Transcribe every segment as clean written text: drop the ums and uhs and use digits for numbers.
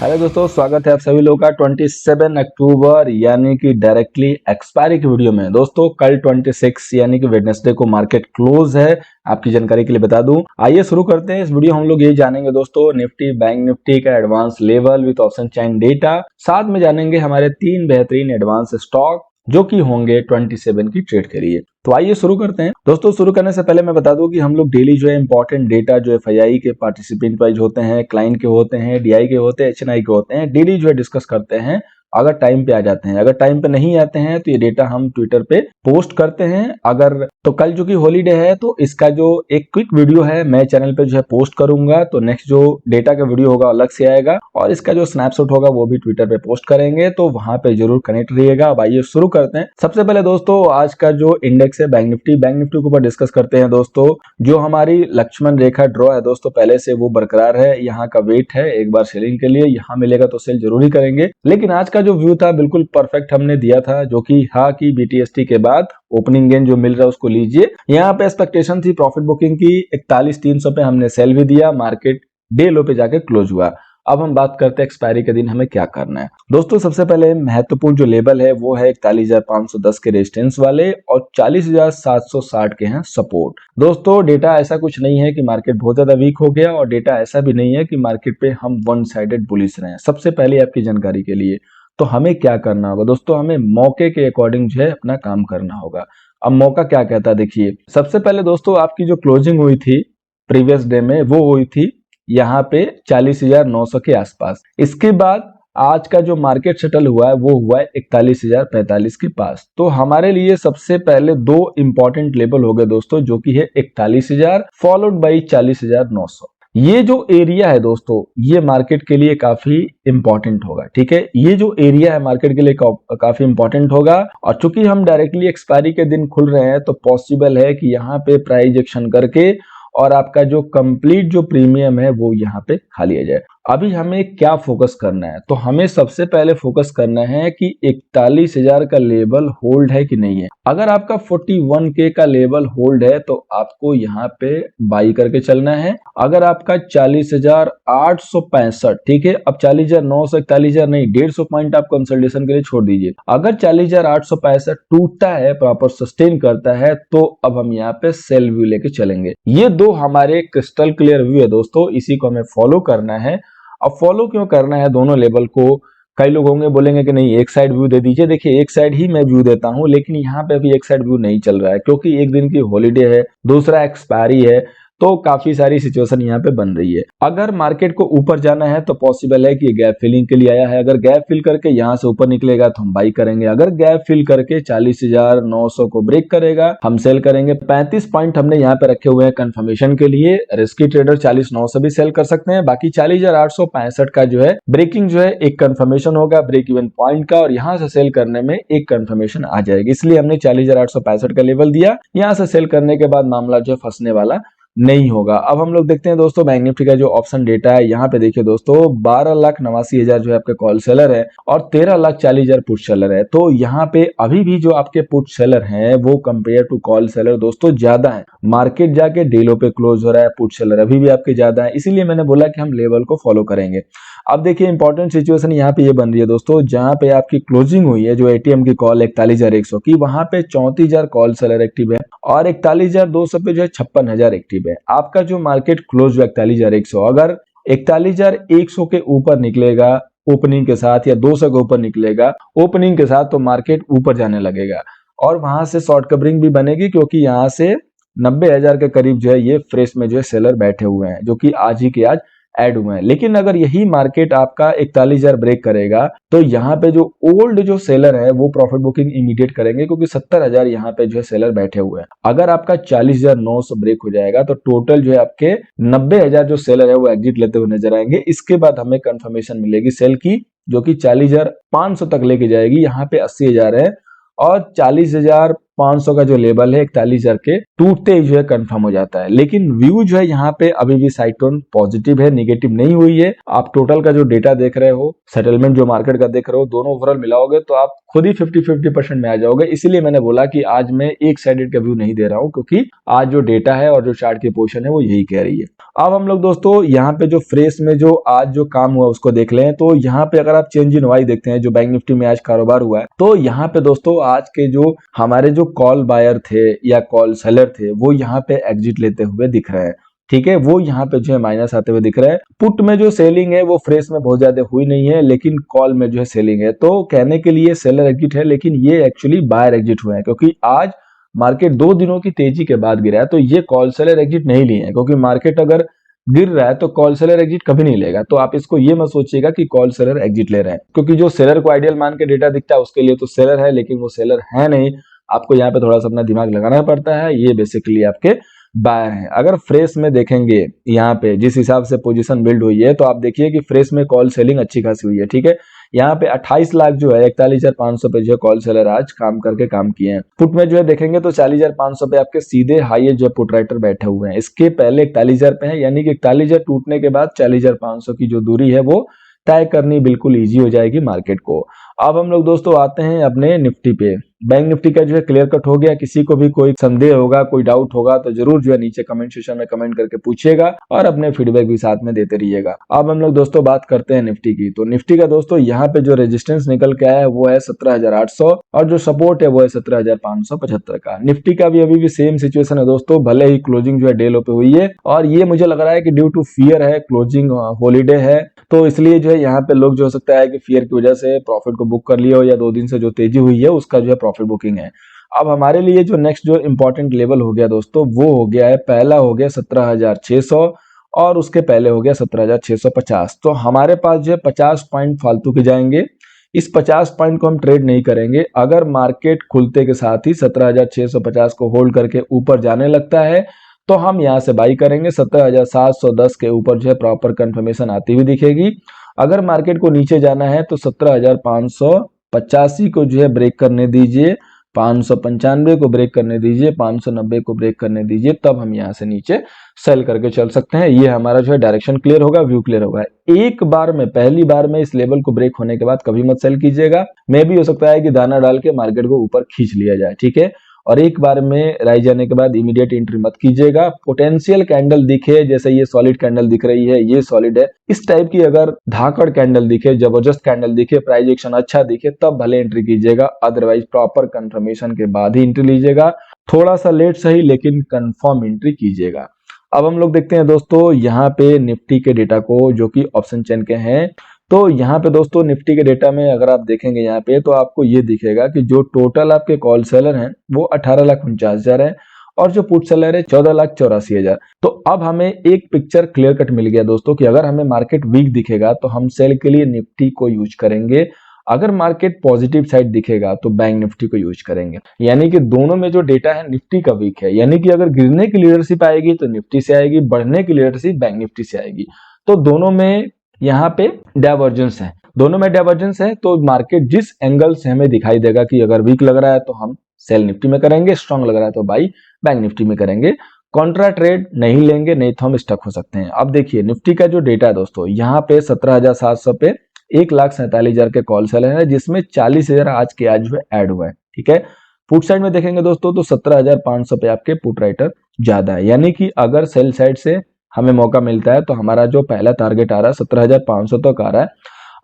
Hello दोस्तों, स्वागत है आप सभी लोगों का 27 अक्टूबर यानी कि डायरेक्टली एक्सपायरी की वीडियो में। दोस्तों कल 26 यानी कि वेडनेसडे को मार्केट क्लोज है। आपकी जानकारी के लिए बता दूं, आइए शुरू करते हैं। इस वीडियो हम लोग यही जानेंगे दोस्तों, निफ्टी बैंक निफ्टी का advance level with option chain data, साथ में जानेंगे हमारे 3 बेहतरीन एडवांस स्टॉक जो कि होंगे 27 की ट्रेड के लिए। तो आइए शुरू करते हैं। दोस्तों शुरू करने से पहले मैं बता दूं कि हम लोग डेली जो है इंपॉर्टेंट डेटा जो एफआईआई के पार्टिसिपेंट वाइज होते हैं, क्लाइंट के होते हैं, डीआई के होते हैं, एचएनआई के होते हैं, डेली जो है डिस्कस करते हैं। अगर टाइम पे आ जाते हैं, अगर टाइम पे नहीं आते हैं तो ये डेटा हम ट्विटर पे पोस्ट करते हैं। अगर तो कल जो कि हॉलीडे है तो इसका जो एक क्विक वीडियो है मैं चैनल पे जो है पोस्ट करूंगा, तो नेक्स्ट जो डेटा का वीडियो होगा अलग से आएगा और इसका जो स्नैपशॉट होगा वो भी ट्विटर पे पोस्ट करेंगे, तो वहां पे जरूर कनेक्ट रहिएगा। अब आइए शुरू करते हैं। सबसे पहले दोस्तों आज का जो इंडेक्स है बैंक निफ्टी के ऊपर डिस्कस करते हैं। दोस्तों जो हमारी लक्ष्मण रेखा ड्रॉ है दोस्तों पहले से वो बरकरार है, यहाँ का वेट है एक बार सेलिंग के लिए, यहाँ मिलेगा तो सेल जरूर ही करेंगे। लेकिन आज का जो व्यू था बिल्कुल परफेक्ट हमने दिया था, जो कि हाँ की बीटीएसटी के बाद ओपनिंग गेन जो मिल रहा है उसको लीजिए। यहाँ पे एक्सपेक्टेशन थी प्रॉफिट बुकिंग की, 41,300 पे हमने सेल भी दिया, मार्केट डे लो पे जाके क्लोज हुआ। अब हम बात करते हैं एक्सपायरी के दिन हमें क्या करना है। दोस्तों सबसे पहले महत्वपूर्ण जो लेवल है वो है 41,510 के रेजिस्टेंस वाले और 40,760 के हैं सपोर्ट। दोस्तों डेटा ऐसा कुछ नहीं है कि मार्केट बहुत ज्यादा वीक हो गया और डेटा ऐसा भी नहीं है कि मार्केट पे हम वन साइडेड बुलिश रहे हैं। सबसे पहले आपकी जानकारी के लिए तो हमें क्या करना होगा दोस्तों, हमें मौके के अकॉर्डिंग जो है अपना काम करना होगा। अब मौका क्या कहता है देखिए, सबसे पहले दोस्तों आपकी जो क्लोजिंग हुई थी प्रीवियस डे में वो हुई थी यहाँ पे 40,900 के आसपास। इसके बाद आज का जो मार्केट सेटल हुआ है वो हुआ है 41,045 के पास। तो हमारे लिए सबसे पहले दो इंपॉर्टेंट लेवल हो गए दोस्तों, जो कि है 41,000 फॉलोड बाई 40,900। ये जो एरिया है दोस्तों ये मार्केट के लिए काफी इंपॉर्टेंट होगा। ठीक है, ये जो एरिया है मार्केट के लिए काफी इंपॉर्टेंट होगा और चूंकि हम डायरेक्टली एक्सपायरी के दिन खुल रहे हैं तो पॉसिबल है कि यहाँ पे प्राइस एक्शन करके और आपका जो कंप्लीट जो प्रीमियम है वो यहाँ पे खा लिया जाए। अभी हमें क्या फोकस करना है, तो हमें सबसे पहले फोकस करना है कि 41,000 का लेवल होल्ड है कि नहीं है। अगर आपका 41K का लेवल होल्ड है तो आपको यहाँ पे बाई करके चलना है। अगर आपका 40,865, ठीक है, अब 40,900 41,000 नहीं, 150 पॉइंट आप कंसल्टेशन के लिए छोड़ दीजिए। अगर 40,865 टूटता है, प्रॉपर सस्टेन करता है, तो अब हम यहाँ पे सेल व्यू लेके चलेंगे। ये दो हमारे क्रिस्टल क्लियर व्यू है दोस्तों, इसी को हमें फॉलो करना है। अब फॉलो क्यों करना है दोनों लेवल को, कई लोग होंगे बोलेंगे कि नहीं एक साइड व्यू दे दीजिए। देखिए एक साइड ही मैं व्यू देता हूं, लेकिन यहाँ पे अभी एक साइड व्यू नहीं चल रहा है क्योंकि एक दिन की हॉलीडे है, दूसरा एक्सपायरी है, तो काफी सारी सिचुएशन यहाँ पे बन रही है। अगर मार्केट को ऊपर जाना है तो पॉसिबल है कि गैप फिलिंग के लिए आया है, अगर गैप फिल करके यहाँ से ऊपर निकलेगा तो हम बाई करेंगे, अगर गैप फिल करके 40,900 को ब्रेक करेगा हम सेल करेंगे। 35 पॉइंट हमने यहाँ पे रखे हुए हैं कंफर्मेशन के लिए, रिस्की ट्रेडर 40,900 भी सेल कर सकते हैं। बाकी 40,865 का जो है ब्रेकिंग जो है एक कंफर्मेशन होगा ब्रेक इवन पॉइंट का, और यहाँ से सेल करने में एक कंफर्मेशन आ जाएगी, इसलिए हमने 40,865 का लेवल दिया। यहाँ से सेल करने के बाद मामला जो फंसने वाला नहीं होगा। अब हम लोग देखते हैं दोस्तों बैंक निफ्टी का जो ऑप्शन डेटा है। यहाँ पे देखिए दोस्तों 12,89,000 जो है आपके कॉल सेलर है और 13,40,000 पुट सेलर है। तो यहाँ पे अभी भी जो आपके पुट सेलर हैं वो कंपेयर टू कॉल सेलर दोस्तों ज्यादा है। मार्केट जाके डेलो पे क्लोज हो रहा है, पुट सेलर अभी भी आपके ज्यादा है, इसीलिए मैंने बोला कि हम लेवल को फॉलो करेंगे। अब देखिए इंपॉर्टेंट सिचुएशन यहाँ पे ये बन रही है दोस्तों, जहां पे आपकी क्लोजिंग हुई है जो एटीएम की कॉल 41,100 की, वहां पे 34,000 कॉल सेलर एक्टिव है और 41,200 पे जो है 56,000 एक्टिव है। आपका जो मार्केट क्लोज हुआ 41,100, अगर 41,100 के ऊपर निकलेगा ओपनिंग के साथ या 200 के ऊपर निकलेगा ओपनिंग के साथ तो मार्केट ऊपर जाने लगेगा और वहां से शॉर्ट कवरिंग भी बनेगी, क्योंकि यहाँ से 90,000 के करीब जो है ये फ्रेश में जो है सेलर बैठे हुए हैं जो कि आज ही के आज ऐड हुए हैं। लेकिन अगर यही मार्केट आपका 41,000 ब्रेक करेगा तो यहाँ पे जो ओल्ड जो सेलर है वो प्रॉफिट बुकिंग इमीडिएट करेंगे, क्योंकि 70,000 यहाँ पे जो है सेलर बैठे हुए हैं। अगर आपका 40,900 ब्रेक हो जाएगा तो टोटल जो है आपके 90,000 जो सेलर है वो एग्जिट लेते हुए नजर आएंगे। इसके बाद हमें कंफर्मेशन मिलेगी सेल की, जो कि 40,500 तक लेके जाएगी। यहाँ पे 80,000 है और 40,000 500 का जो लेवल है 41,000 के टूटते ही जो है कंफर्म हो जाता है। लेकिन व्यू जो है यहाँ पे अभी भी साइड टोन पॉजिटिव है, निगेटिव नहीं हुई है। आप टोटल का जो डेटा देख रहे हो, सेटलमेंट जो मार्केट का देख रहे हो, दोनों ओवरऑल मिलाओगे तो आप खुद ही 50-50% में आ जाओगे। इसीलिए मैंने बोला कि आज मैं एक साइडेड का व्यू नहीं दे रहा हूं, क्योंकि आज जो डेटा है और जो चार्ट की पोजीशन है वो यही कह रही है। अब हम लोग दोस्तों यहाँ पे जो फ्रेश में जो आज जो काम हुआ उसको देख लें, तो यहाँ पे अगर आप चेंज इन वाई देखते हैं जो बैंक निफ्टी में आज कारोबार हुआ है, तो यहाँ पे दोस्तों आज के जो हमारे जो कॉल बायर थे या कॉल सेलर थे वो यहाँ पे एग्जिट लेते हुए दिख रहे हैं। ठीक है, वो यहाँ पे जो है माइनस आते हुए दिख रहा है। पुट में जो सेलिंग है वो फ्रेश में बहुत ज्यादा हुई नहीं है, लेकिन कॉल में जो है सेलिंग है। तो कहने के लिए सेलर एग्जिट है, लेकिन ये एक्चुअली बायर एग्जिट हुए हैं, क्योंकि आज मार्केट 2 दिनों की तेजी के बाद गिरा है। तो ये कॉल सेलर एग्जिट नहीं लिए हैं, क्योंकि मार्केट अगर गिर रहा है तो कॉल सेलर एग्जिट कभी नहीं लेगा। तो आप इसको ये मत सोचिएगा कि कॉल सेलर एग्जिट ले रहे हैं, क्योंकि जो सेलर को आइडियल मान के डेटा दिखता है उसके लिए तो सेलर है, लेकिन वो सेलर है नहीं। आपको यहाँ पे थोड़ा सा अपना दिमाग लगाना पड़ता है। ये बेसिकली आपके बायर हैं। अगर फ्रेश में देखेंगे यहाँ पे जिस हिसाब से पोजीशन बिल्ड हुई है, तो आप देखिए कि फ्रेश में कॉल सेलिंग अच्छी खासी हुई है। ठीक है, यहाँ पे 28 लाख जो है 41,500 पे जो है कॉल सेलर आज काम करके काम किए हैं। पुट में जो है देखेंगे तो 40,500 पे आपके सीधे हाईएस्ट जो पुट राइटर बैठे हुए हैं। इसके पहले 41,000 पे है, यानी कि 41,000 टूटने के बाद 40,500 की जो दूरी है वो तय करनी बिल्कुल ईजी हो जाएगी मार्केट को। अब हम लोग दोस्तों आते हैं अपने निफ्टी पे। बैंक निफ्टी का जो है क्लियर कट हो गया। किसी को भी कोई संदेह होगा, कोई डाउट होगा तो जरूर जो है नीचे कमेंट सेक्शन में कमेंट करके पूछिएगा और अपने फीडबैक भी साथ में देते रहिएगा। अब हम लोग दोस्तों बात करते हैं निफ्टी की। तो निफ्टी का दोस्तों यहाँ पे जो रेजिस्टेंस निकल के आया है वो है 17,800 और जो सपोर्ट है वो है 17,575 का। निफ्टी का भी अभी भी सेम सिचुएशन है दोस्तों, भले ही क्लोजिंग जो है डे लो पे हुई है और ये मुझे लग रहा है कि ड्यू टू फियर है, क्लोजिंग हॉलीडे है, तो इसलिए जो है यहाँ पे लोग जो हो सकता है कि फियर की वजह से प्रॉफिट को बुक कर लिए हो, या 2 दिन से जो तेजी हुई है उसका जो है प्रॉफिट बुकिंग है। अब हमारे लिए जो नेक्स्ट जो इंपॉर्टेंट लेवल हो गया दोस्तों वो हो गया है, पहला हो गया 17,600 और उसके पहले हो गया 17,650। तो हमारे पास जो है 50 पॉइंट फालतू के जाएंगे। इस 50 पॉइंट को हम ट्रेड नहीं करेंगे। अगर मार्केट खुलते के साथ ही 17,650 को होल्ड करके ऊपर जाने लगता है तो हम यहां से बाई करेंगे। 17,710 के ऊपर जो है प्रॉपर कंफर्मेशन आती हुई दिखेगी। अगर मार्केट को नीचे जाना है तो 17,585 को जो है ब्रेक करने दीजिए, 595 को ब्रेक करने दीजिए, 590 को ब्रेक करने दीजिए, तब हम यहां से नीचे सेल करके चल सकते हैं। ये हमारा जो है डायरेक्शन क्लियर होगा, व्यू क्लियर होगा। एक बार में, पहली बार में इस लेवल को ब्रेक होने के बाद कभी मत सेल कीजिएगा। मे भी हो सकता है कि दाना डाल के मार्केट को ऊपर खींच लिया जाए। ठीक है, और एक बार में राइज जाने के बाद इमीडिएट एंट्री मत कीजिएगा। पोटेंशियल कैंडल दिखे, जैसे ये सॉलिड कैंडल दिख रही है, ये सॉलिड है, इस टाइप की अगर धाकड़ कैंडल दिखे, जबरदस्त कैंडल दिखे, प्राइस एक्शन अच्छा दिखे, तब भले एंट्री कीजिएगा। अदरवाइज प्रॉपर कंफर्मेशन के बाद ही एंट्री लीजिएगा। थोड़ा सा लेट सही, लेकिन कंफर्म एंट्री कीजिएगा। अब हम लोग देखते हैं दोस्तों यहाँ पे निफ्टी के डेटा को, जो कि ऑप्शन चेन के हैं। तो यहाँ पे दोस्तों निफ्टी के डेटा में अगर आप देखेंगे यहाँ पे, तो आपको ये दिखेगा कि जो टोटल आपके कॉल सेलर हैं वो 18,49,000 है और जो पुट सेलर है 14,84,000। तो अब हमें एक पिक्चर क्लियर कट मिल गया दोस्तों कि अगर हमें मार्केट वीक दिखेगा तो हम सेल के लिए निफ्टी को यूज करेंगे। अगर मार्केट पॉजिटिव साइड दिखेगा तो बैंक निफ्टी को यूज करेंगे। यानी कि दोनों में जो डेटा है निफ्टी का वीक है, यानी कि अगर गिरने की लीडरशिप आएगी तो निफ्टी से आएगी, बढ़ने की लीडरशिप बैंक निफ्टी से आएगी। तो दोनों में यहाँ पे डाइवर्जेंस है, दोनों में डाइवर्जेंस है। तो मार्केट जिस एंगल से हमें दिखाई देगा कि अगर वीक लग रहा है तो हम सेल निफ्टी में करेंगे, स्ट्रांग लग रहा है तो बाई बैंक निफ्टी में करेंगे। कॉन्ट्रा ट्रेड नहीं लेंगे, नहीं तो हम स्टक हो सकते हैं। अब देखिए निफ्टी का जो डेटा है दोस्तों, यहाँ पे 17,700 पे 1,47,000 के कॉल सेलर है, जिसमें 40,000 आज के आज जो ऐड हुआ है। ठीक है, पुट साइड में देखेंगे दोस्तों तो 17,500 पे आपके पुट राइटर ज्यादा है। यानी कि अगर सेल साइड से हमें मौका मिलता है तो हमारा जो पहला टारगेट आ रहा है 17,500 तक आ रहा है।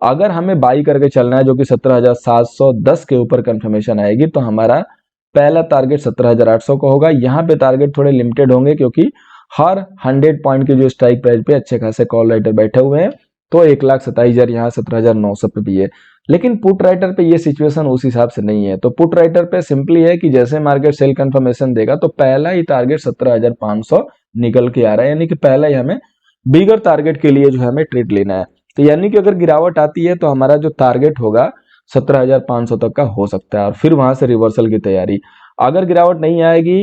अगर हमें बाई करके चलना है जो कि 17,710 के ऊपर कंफर्मेशन आएगी, तो हमारा पहला टारगेट 17,800 का होगा। यहाँ पे टारगेट थोड़े लिमिटेड होंगे क्योंकि हर 100 पॉइंट के जो स्ट्राइक प्राइस पे अच्छे खासे कॉल राइटर बैठे हुए हैं। तो 1,27,000 यहाँ 17,900 पे भी है, लेकिन पुट राइटर पे ये सिचुएशन उस हिसाब से नहीं है। तो पुट राइटर पे सिंपली है कि जैसे मार्केट सेल कंफर्मेशन देगा तो पहला ही टारगेट 17,500 निकल के आ रहा है, यानी कि पहला ही हमें बिगर टारगेट के लिए जो है हमें ट्रेड लेना है। तो यानी कि अगर गिरावट आती है तो हमारा जो टारगेट होगा 17,500 तक का हो सकता है और फिर वहां से रिवर्सल की तैयारी। अगर गिरावट नहीं आएगी,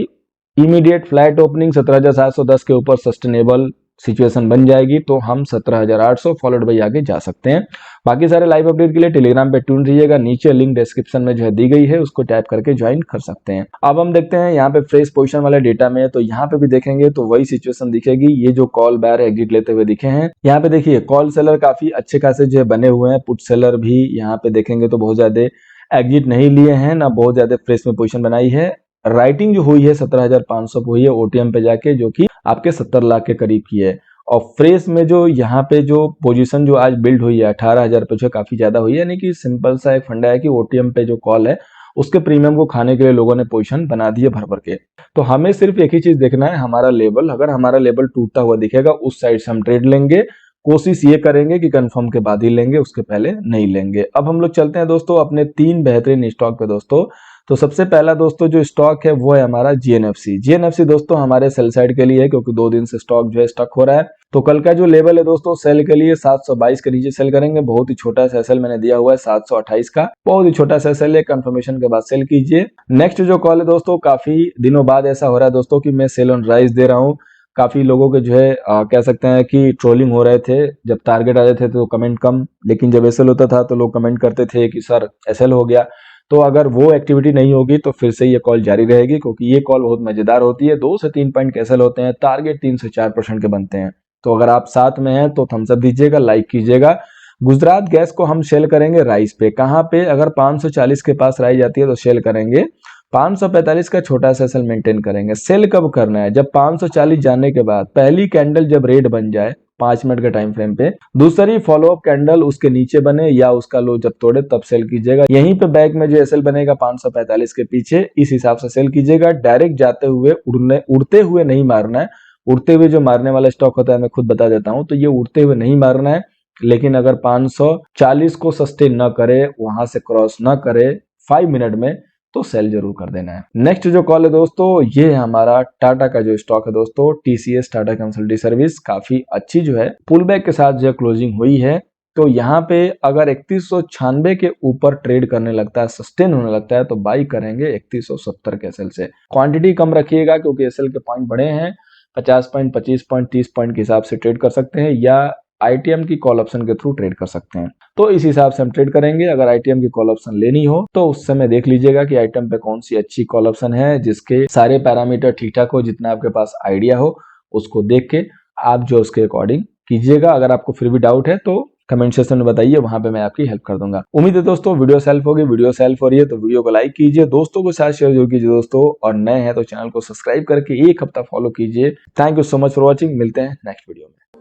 इमीडिएट फ्लैट ओपनिंग 17,710 के ऊपर सस्टेनेबल सिचुएशन बन जाएगी तो हम 17,800 फॉलोड बाई आगे जा सकते हैं। बाकी सारे लाइव अपडेट के लिए टेलीग्राम पे ट्यून रहिएगा, नीचे लिंक डिस्क्रिप्शन में जो है दी गई है, उसको टैप करके ज्वाइन कर सकते हैं। अब हम देखते हैं यहाँ पे फ्रेश पोजीशन वाले डेटा में, तो यहाँ पे भी देखेंगे तो वही सिचुएशन दिखेगी। ये जो कॉल बायर एग्जिट लेते हुए दिखे हैं, यहाँ पे देखिए कॉल सेलर काफी अच्छे खासे जो है बने हुए हैं, पुट सेलर भी यहाँ पे देखेंगे तो बहुत ज्यादा एग्जिट नहीं लिए हैं, ना बहुत ज्यादा फ्रेश में पोजीशन बनाई है। राइटिंग जो हुई है 17,500 हुई है ओटीएम पे जाके, जो कि आपके 70 लाख के करीब की है। और फ्रेश में जो यहाँ पे जो पोजीशन जो आज बिल्ड हुई है 18,000 पे जो काफी ज्यादा हुई है, यानी कि सिंपल सा एक फंडा है कि ओटीएम पे जो कॉल है उसके प्रीमियम को खाने के लिए लोगों ने पोजीशन बना दी है भर भर के। तो हमें सिर्फ एक ही चीज देखना है, हमारा लेवल, अगर हमारा लेवल टूटता हुआ दिखेगा उस साइड से हम ट्रेड लेंगे। कोशिश ये करेंगे कि कंफर्म के बाद ही लेंगे, उसके पहले नहीं लेंगे। अब हम लोग चलते हैं दोस्तों अपने 3 बेहतरीन स्टॉक पे दोस्तों। तो सबसे पहला दोस्तों जो स्टॉक है वो है हमारा जीएनएफसी। जीएनएफसी दोस्तों हमारे सेल साइड के लिए है, क्योंकि 2 दिन से स्टॉक जो है स्टक हो रहा है। तो कल का जो लेवल है दोस्तों सेल के लिए 722 के नीचे सेल करेंगे। बहुत ही छोटा सा सेल मैंने दिया हुआ है 728 का, बहुत ही छोटा सा सेल है, कंफर्मेशन के बाद सेल कीजिए। नेक्स्ट जो कॉल है दोस्तों, काफी दिनों बाद ऐसा हो रहा है दोस्तों कि मैं सेल ऑन राइज दे रहा हूँ। काफी लोगों के जो है कह सकते हैं कि ट्रोलिंग हो रहे थे, जब टारगेट आ जाते थे तो कमेंट कम, लेकिन जब एसएल होता था तो लोग कमेंट करते थे कि सर एसएल हो गया। तो अगर वो एक्टिविटी नहीं होगी तो फिर से ये कॉल जारी रहेगी, क्योंकि ये कॉल बहुत मजेदार होती है। 2 से 3 पॉइंट कैसल होते हैं, टारगेट 3 से 4% के बनते हैं। तो अगर आप साथ में हैं तो थम्स अप दीजिएगा, लाइक कीजिएगा। गुजरात गैस को हम सेल करेंगे राइस पे, कहां पे, अगर 540 के पास राइस जाती है तो सेल करेंगे। 545 का छोटा सा सेल मेंटेन करेंगे। सेल कब करना है, जब 540 जाने के बाद पहली कैंडल जब रेड बन जाए 5 मिनट के टाइम फ्रेम पे, दूसरी फॉलोअप कैंडल उसके नीचे बने या उसका लो जब तोड़े तब सेल कीजिएगा। यहीं पे बैक में जो एसएल बनेगा 545 के पीछे, इस हिसाब से सेल कीजिएगा। डायरेक्ट जाते हुए उड़ते हुए नहीं मारना है। उड़ते हुए जो मारने वाला स्टॉक होता है मैं खुद बता देता हूं, तो ये उड़ते हुए नहीं मारना है। लेकिन अगर 540 को सस्टेन न करे, वहां से क्रॉस न करे 5 मिनट में, तो सेल जरूर कर देना है। नेक्स्ट जो कॉल है दोस्तों, ये है हमारा टाटा का जो स्टॉक है दोस्तों, टीसीएस टाटा कंसल्टिंग सर्विस। काफी अच्छी जो है पुल बैक के साथ जो क्लोजिंग हुई है। तो यहाँ पे अगर 3196 के ऊपर ट्रेड करने लगता है, सस्टेन होने लगता है, तो बाई करेंगे 3170 के एसएल से। क्वांटिटी कम रखिएगा क्योंकि एसएल के पॉइंट बड़े हैं, 50 पॉइंट, 25 पॉइंट, 30 पॉइंट के हिसाब से ट्रेड कर सकते हैं, या आईटीएम की कॉल ऑप्शन के थ्रू ट्रेड कर सकते हैं। तो इस हिसाब से हम ट्रेड करेंगे। अगर आईटीएम की कॉल ऑप्शन लेनी हो तो उस समय देख लीजिएगा कि आईटीएम पे कौन सी अच्छी कॉल ऑप्शन है, जिसके सारे पैरामीटर ठीक ठाक हो, जितना आपके पास आइडिया हो, उसको देख के आप जो उसके अकॉर्डिंग कीजिएगा। अगर आपको फिर भी डाउट है तो कमेंट सेक्शन में बताइए, वहां पे मैं आपकी हेल्प कर दूंगा। उम्मीद है दोस्तों वीडियो सेल्फ होगी। वीडियो सेल्फ हो रही है तो वीडियो को लाइक कीजिए, दोस्तों को साथ शेयर जरूर कीजिए दोस्तों, और नए हैं तो चैनल को सब्सक्राइब करके 1 हफ्ता फॉलो कीजिए। Thank you so much for watching. मिलते हैं नेक्स्ट वीडियो में।